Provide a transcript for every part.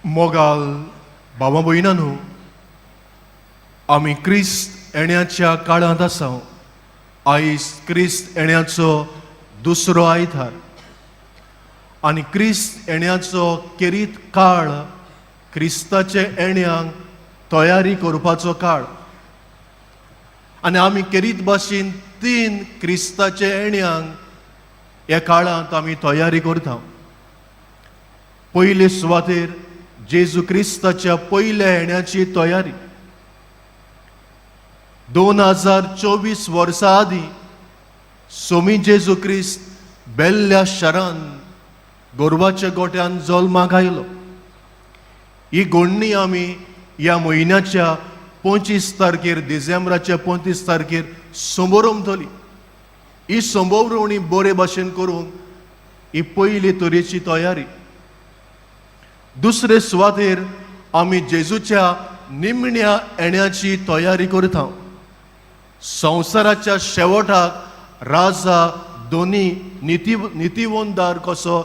मोगाल भावा भयणांनो, आमी क्रिस्त येण्याच्या काळांत आसा. आयज क्रिस्त येण्याचो दुसरो आयतार आनी क्रिस्त येण्याचो केरीत काळ क्रिस्ताचे येण्याक तयारी करपाचो काळ. आनी आमी केरीत भाशेन तीन क्रिस्ताचे येण्याक ह्या काळांत आमी तयारी करता. पयले सुवातेर जेजू क्रिस्ताच्या पयल्या येण्याची तयारी. 2024 वर्सां आदीं सोमी जेजू क्रिस्त बेल्ल्या शारान गोरवाच्या गोट्यान जल्माक आयलो. ही घडणी आमी ह्या म्हयन्याच्या 25 तारखेर डिसेंबराच्या 25 तारखेर संबोरमतली. ही संबोवणी बरे भाशेन करूंक ही पयली तरेची तयारी. दुसरे सुवातेर आमी जेजूच्या निमण्या येण्याची तयारी करता. संवसाराच्या शेवटाक राजा दोनी नितीवंदार कसो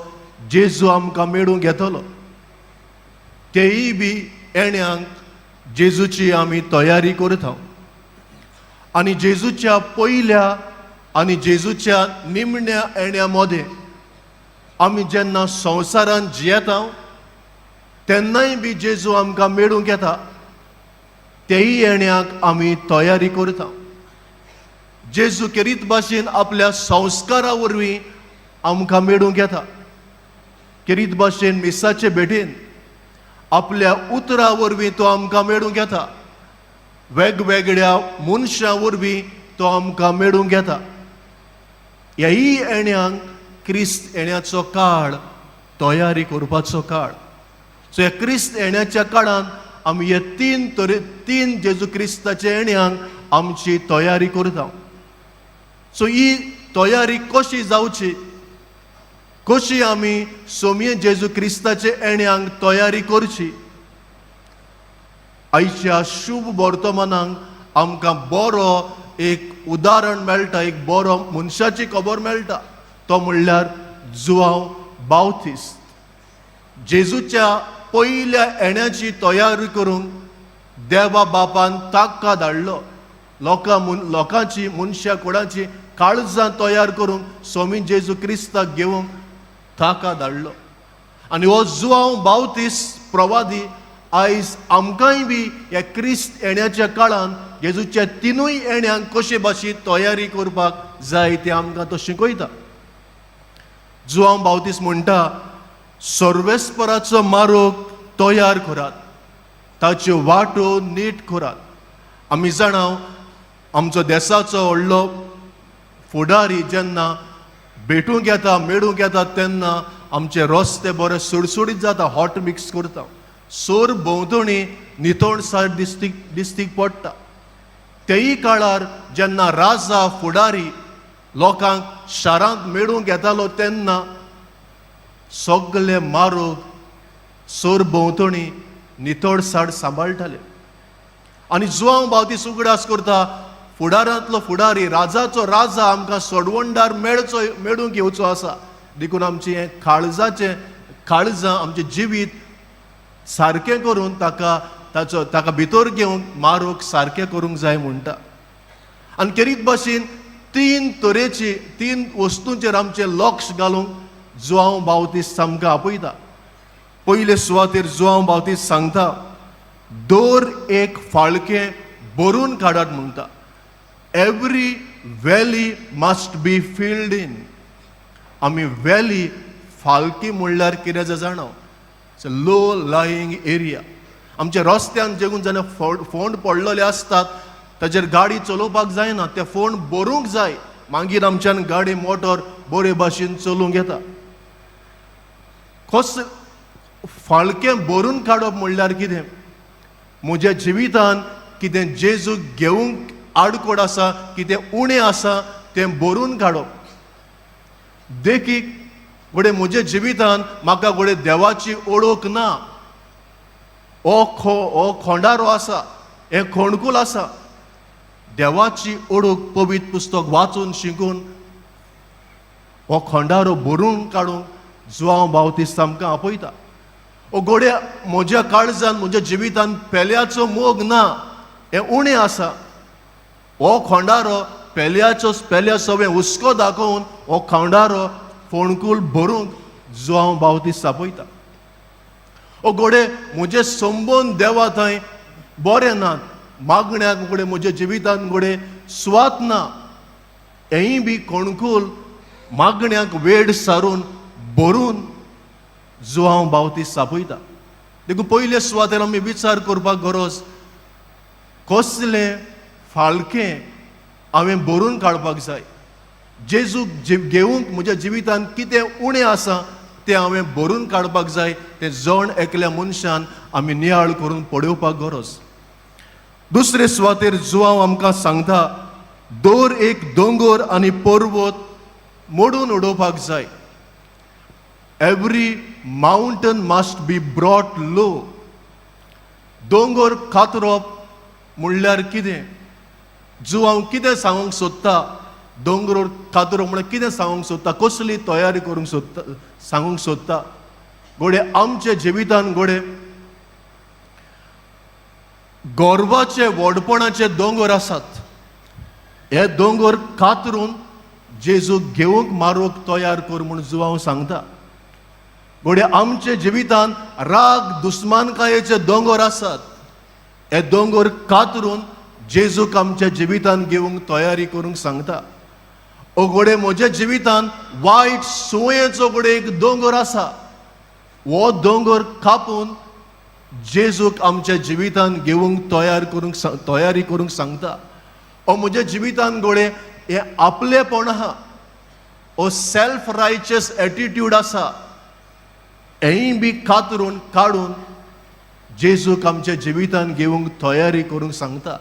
जेजू आमकां मेळूंक येतलो. तेय बी येण्याक जेजूची आमी तयारी करता. आनी जेजूच्या पयल्या आनी जेजूच्या निमण्या येण्या मदें आमी जेन्ना संवसारान जियेता तेन्नाय बी जेजू आमकां मेळूंक येता. तेय येण्याक आमी तयारी करता. जेजू केरीत भाशेन आपल्या संस्कारा वरवीं आमकां मेळूंक येता. केरीत भाशेन मिसाचे भेटेन आपल्या उतरा वरवीं तो आमकां मेळूंक येता. वेगवेगळ्या मनशां वरवीं तो आमकां मेळूंक येता. ह्याय येण्याक क्रिस्त येण्याचो काळ तयारी करपाचो काळ. सो ह्या क्रिस्त येण्याच्या काळांत आमी हे तीन जेजू क्रिस्ताच्या येण्याक आमची तयारी करता. सो ही तयारी कशी जावची, कशी आमी सोमये जेजू क्रिस्ताचे येण्याक तयारी करची, आयच्या शुभ वर्तमानाक आमकां बरो एक उदाहरण मेळटा. एक बरो मनशाची खबर मेळटा. तो म्हणल्यार जुआंव बावतिस्ट. जेजूच्या पयल्या येण्याची तयारी करूंक देवा बापान ताका धाडलो. लोकांची मनशां कोणाची काळजां तयार करूंक सोमी जेजू क्रिस्ताक घेवंक ताका धाडलो. आनी हो जुआंव बावतिस्ट प्रवादी आयज आमकांय बी ह्या क्रिस्त येण्याच्या काळांत जेजूच्या तिनूय येण्यांक कशे भाशेन तयारी करपाक जाय तें आमकां तो शिकयता. जुआंव बावतिस्ट म्हणटा, सर्वेस्पराचो मार्ग तयार करात, ताच्यो वाटो नीट करात. आमी जाणाव आमचो देशाचो व्हडलो फुडारी जेन्ना भेटूंक येता, मेळूंक येता तेन्ना आमचे रस्ते बरे सुडसुडीत जाता, हॉट मिक्स करता. सोर भोंवतणी नितळसाण दिसतीक पडटा. तेय काळार जेन्ना राजा फुडारी लोकांक शारांत मेळूंक येतालो तेन्ना सगळे मार्ग सोर भोंवतणी नितळसाण सांबाळटाले. आनी जुआंव बावतिस्ट उगडास करता, फुडारांतलो फुडारी, राजाचो राजा आमकां सोडवणदार मेळूंक येवचो आसा. देखून आमचें हें काळजां आमचें जिवीत सारकें करून ताका भितर घेवंक मार्ग सारकें करूंक जाय म्हणटा. आनी केरीत भाशेन तीन वस्तूंचेर आमचें लक्ष घालूंक जुआंव बावतिस्ट आमकां आपयता. पयले सुवातेर जुआंव बावतिस्ट सांगता, दर एक फाळकें भरून काडात म्हणटा. Every valley must be filled in. आमी व्हॅली फाळकी म्हणल्यार कितें जाणां, लो लायिंग एरिया. आमच्या रस्त्यान जेगून जेन्ना फोंड पडलेले आसतात ताचेर गाडी चलोवपाक जायना, ते फोंड भरूंक जाय, मागीर आमच्यान गाडी मोटर बरे भाशेन चलूंक येता. फाळकें भरून काडप म्हणल्यार कितें, म्हज्या जिवितान कितें जेजू घेवंक आडकोड आसा, कितें उणें आसा तें भरून काडप. देखीक घोडे म्हज्या जिवितान म्हाका घोडे देवाची ओळख ना, हो खोंडारो आसा, हे खोणकूल आसा. देवाची ओळख पवित्र पुस्तक वाचून शिकून हो खोंडारो भरून काडूंक जुआंव बावतिस्ट आमकां आपयता. ओ घोडे म्हज्या काळजान म्हज्या जिवितान पेल्याचो मोग ना हें उणें आसा. हो खोंडारो पेल्या सवें हुस्को दाखोवन हो खोंडारो फोणकूल भरूंक जो हांव बावतीस आपयता. ओ घोडे म्हजे संबोन देवा थंय बरें नात, मागण्याक घोडे म्हज्या जिवितान घोडे सुवात ना, हेंय बी कोणकूल मागण्याक वेड सारून भरून जो हांव बावतीस आपयता. देखून पयले सुवातेर आमी विचार करपाक गरज, कसलें फाळकें हांवें भरून काडपाक जाय. जेजूक घेवंक म्हज्या जिवितान कितें उणें आसा तें हांवें भरून काडपाक जाय. तें जण एकल्या मनशान आमी नियाळ करून पळोवपाक गरज. दुसरे सुवातेर जुआंव आमकां सांगता, दर एक दोंगर आनी पर्वत मोडून उडोवपाक जाय. Every mountain must be brought low. दोंगर कातरप म्हणल्यार कितें? जुआंव कितें सांगूंक सोदता? दोंगर कातरप म्हळ्यार कितें सांगूंक सोदता? कसली तयारी करूंक सोदता, सांगूंक सोदता? घोडे आमच्या जिवितान घोडे गोरवाचे व्हडपणाचे दोंगर आसात. हे दोंगर कातरून जेजूक घेवंक मारूंक तयार कर म्हूण जुआंव सांगता. घोडे आमचे जिवितान राग दुस्मानकायेचे दोंगर आसात. हे दोंगर कातरून जेजूक आमच्या जिवितान घेवंक तयारी करूंक सांगता. ओ घोडे म्हज्या जिवितान वायट सुयेचो घोडे एक दोंगर आसा. हो दोंगर कापून जेजूक आमच्या जिवितान घेवंक तयारी करूंक सांगता. ओ म्हज्या जिवितान घोडे हे आपलेपण आहा, ओ सेल्फ रायचियस एटिट्यूड आसा, हेंय बी कातरून काडून जेजूक आमच्या जिवितान घेवंक तयारी करूंक सांगता.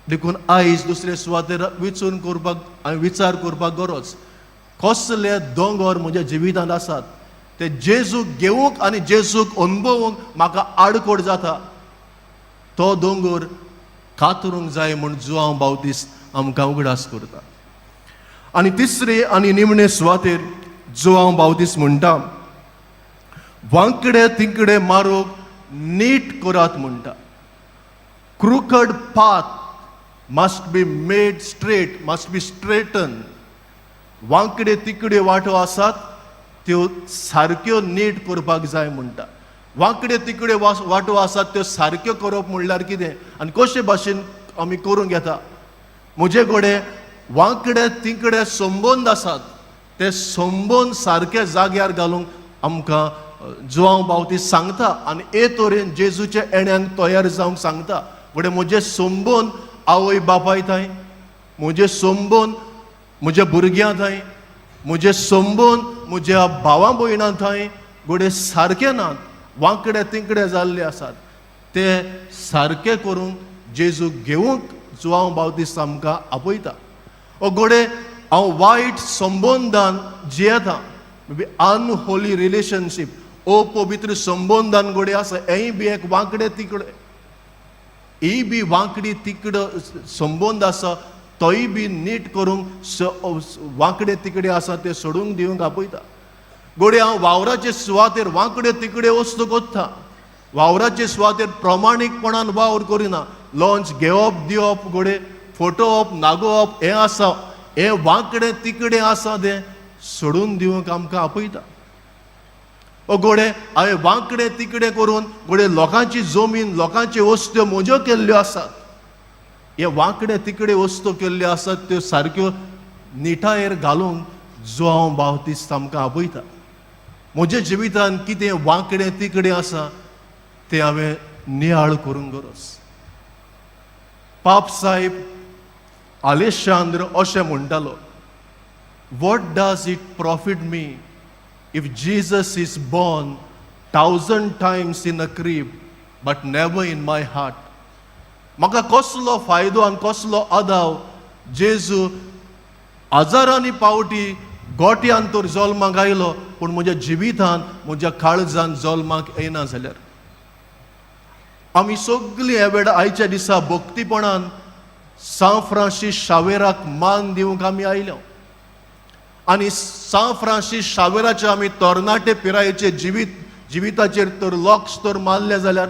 देखून आयज दुसरे सुवातेर विचार करपाक गरज, कसले दोंगर म्हज्या जिवितांत आसात ते जेजूक घेवंक आनी जेजूक अनुभवूंक म्हाका आडकोड जाता. तो दोंगर कातरूंक जाय म्हूण जुआंव बावतीस आमकां उगडास करता. आनी तिसरे आनी निमणे सुवातेर जुआंव बावतीस म्हणटा, वांकडे तिंकडे मारूंक नीट करात म्हणटा. Crooked path must be made straight, must be straightened. वांकडे तिकडे वाटो आसात त्यो सारक्यो नीट करपाक जाय म्हणटा. वांकडे तिकडे वाटो आसात त्यो सारक्यो करप म्हणल्यार कितें आनी कशे भाशेन आमी करूंक येता? म्हजे घोडे वांकडे तिकडे संबंद आसात, ते संबंद सारके जाग्यार घालूंक आमकां जुआंव बावतीस सांगता आनी हे तरेन जेजूच्या येण्याक तयार जावंक सांगता. घोडे म्हजे संबंद आवय बापाय थंय, म्हजे संबंद म्हज्या भुरग्यां थंय, म्हजे संबंद म्हज्या भावां भयणां थंय घोडे सारके नात, वांकडे तिकडे जाल्ले आसात. ते सारके करूंक जेजूक घेवंक जुआंव बावतीस आमकां आपयता. ओ घोडे हांव वायट संबंदान जियेता, मे बी अनहोली रिलेशनशीप, अपवित्र संबंदान घोडे आसा, हेंय बी एक वांकडे तिकडे, ही बी वांकडी तिकड संबंद आसा, तोय बी नीट करूंक वांकडे तिकडे आसा ते सोडूंक दिवंक आपयता. घोडे हांव वावराचे सुवातेर वांकडे तिकडे वस्तू कोत्ता, वावराचे सुवातेर प्रमाणीकपणान वावर करिना. लॉन्च घेवप दिवप घोडे फटोवप नागोवप हें आसा, हें वांकडे तिकडे आसा तें सोडून दिवंक आमकां आपयता. ओ घोडे हांवें वांकडे तिकडे करून घोडे लोकांची जमीन लोकांची वस्तू म्हज्यो केल्ल्यो आसात, हे वांकडे तिकडे वस्तू केल्ल्यो आसात त्यो सारक्यो निठायेर घालूंक जुआंव बावतीस आमकां आपयता. म्हज्या जिवितान कितें वांकडे तिकडे आसा तें हांवें नियाळ करूंक गरज. पाप साहेब आलेशांद्र अशें म्हणटालो, what does it profit me if Jesus is born 1,000 times in a crib but never in my heart? म्हाका कसलो फायदो आनी कसलो आदाव जेजू हजारांनी पावटी गोट्यान तर जल्माक आयलो पूण म्हज्या जिवितान म्हज्या काळजान जल्माक येना जाल्यार. आमी सगळीं ह्या वेळा आयच्या दिसा भक्तीपणान सान फ्रांसीस शावेराक मान दिवंक आमी आयल्या आनी सान फ्रांसीस शावेराचे आमी तरणाटे पिरायेचे जिविताचेर तर लॉक्स तर मारले जाल्यार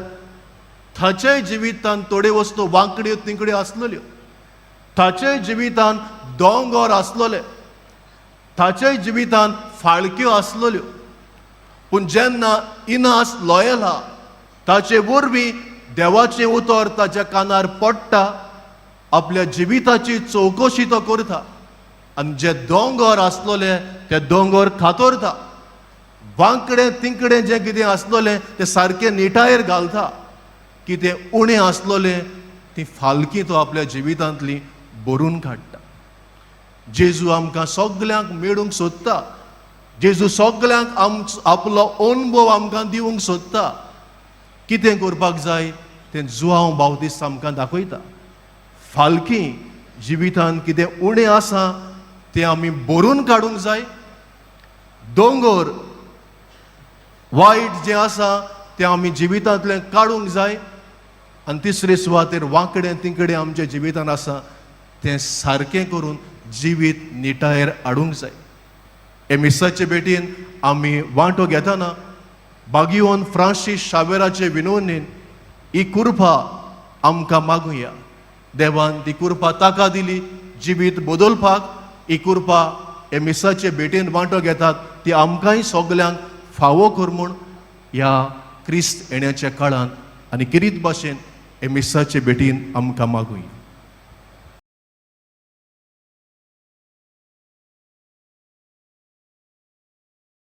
ताच्याय जिवितान थोड्यो वस्तू वांकड्यो तिंकड्यो आसलेल्यो, ताच्याय जिवितान दोंगर आसलोले, ताच्याय जिवितान फाळक्यो आसलेल्यो. पूण जेन्ना इनास लॉयला ताचे वरवीं देवाचें उतर ताच्या कानार पडटा, आपल्या जिविताची चवकशी तो करता आनी जे दोंगर आसलोले ते दोंगर खातोरता. वांकडे तिंकडे जे कितें आसलोलें तें सारकें निटायेर घालता. कितें उणें आसलोलें ती फालकी तो आपल्या जिवितांतली भरून काडटा. जेजू आमकां सगल्यांक मेळूंक सोदता. जेजू सगल्यांक आपलो अनुभव आमकां दिवंक सोदता. कितें करपाक जाय तें जुआंव बावतिस्त आमकां दाखयता. फालकी जिवितांत कितें उणें आसा तें आमी भरून काडूंक जाय. दोंगर वायट जें आसा तें आमी जिवितांतलें काडूंक जाय. आनी तिसरे सुवातेर वांकडें तिंकडें आमच्या जिवितांत आसा तें सारकें करून जिवीत निटायेर हाडूंक जाय. हे मिसाचे भेटीन आमी वांटो घेतना बागियोन फ्रांसीस शावेराचे विनवणेन ही कृपा आमकां मागुया. देवान ती कृपा ताका दिली जिवीत बदलपाक. ही कृपा हे मिसाचे भेटेन वांटो घेतात ती आमकांय सगल्यांक फावो कर म्हूण ह्या क्रिस्त येण्याच्या काळांत आनी किरीत भाशेन हे मिसाचे भेटीन आमकां मागुया.